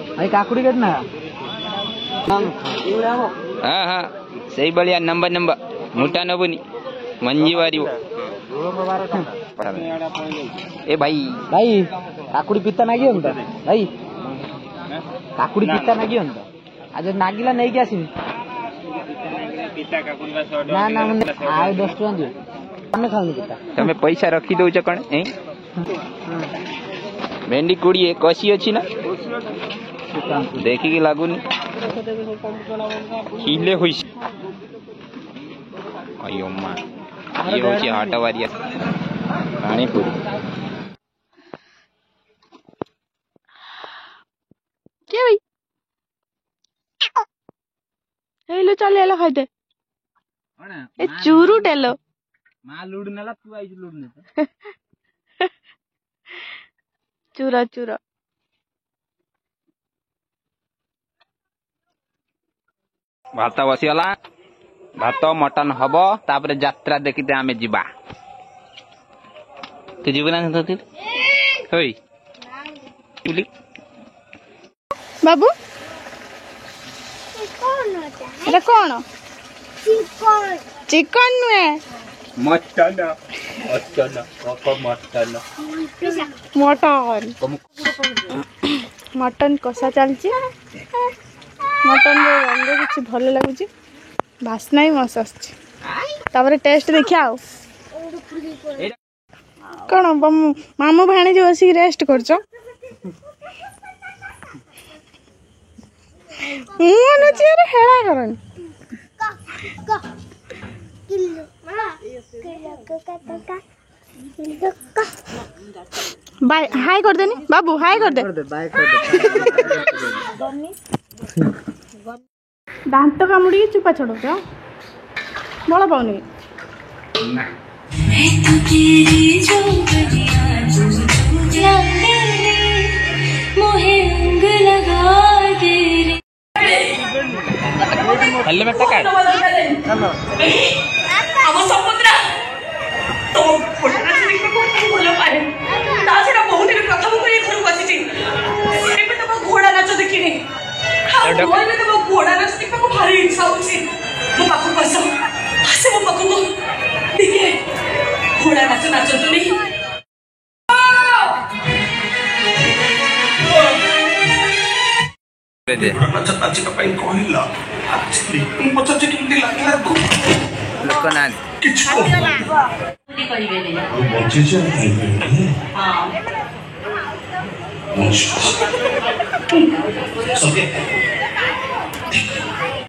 भाई काकुड़ी कितना? हाँ हाँ सही बढ़िया नंबर नंबर मोटा नबुनी मंजी वारी वो ए भाई भाई काकुड़ी पिता नागी होता भाई काकुड़ी पिता नागी होता आज नागिला नहीं क्या सिम ना ना मैंने आए 10 टका दियो मैं खाऊंगी पिता तमे पैसा रखी दउछ कण ए भेंडी कुड़ी कसी अछि ना देखी की लागुनी खिले होई अयो मां ये होची हाटवारिया पानी पूरी क्या भाई हेलो चल हेलो खाइदे ए चूरू टेलो मां लूड नेला तू आइज लूड ने चूरा चूरा भात बसीगला भात मटन हब तापर यात्रा देखते आमे जीवा तू जीव ना होई बाबू এটা কোন চিকন নুয়ে mutton mutton mutton mutton mutton कषा चलची मटन रंग किसी भल लगुच बास्ना ही मस्त आसपर टेस्ट देखिया कौन मामू भाणी जो बस रेस्ट कर हेड़ा करनी बाय हाय कर देनी बाबू हाय कर दे दांत कामुड़ी चुपा छड़ो बड़ पाऊनी हेलमेट काट ଆମ ସମୁଦ୍ର ତ ଫୋଟୋ ଦେଖିବାକୁ ଭଲ ପାଏ ତା ଛଡା ବହୁତ ଦିନ ପ୍ରଥମ କରି ଘରକୁ ଆସିଛି ଏବେ ତମ ଘୋଡ଼ା ନାଚ ଦେଖିନି ଏବେ ତମ ଘୋଡ଼ା ନାଚ ଦେଖିବାକୁ ଭାରି ଇଚ୍ଛା ହଉଛି ମୋ ପାଖକୁ ଆସ ଆସେ ମୋ ପାଖକୁ ଟିକେ ଘୋଡ଼ା ନାଚ ନାଚନ୍ତୁନି नाच नाचिका ପାଇଁ କହିଲା ମୁଁ ପଚାରୁଛି କେମିତି ଲାଗିଲା लोक ना କିଛି କରିବେନି ବଞ୍ଚିଛି ହଁ ସକେ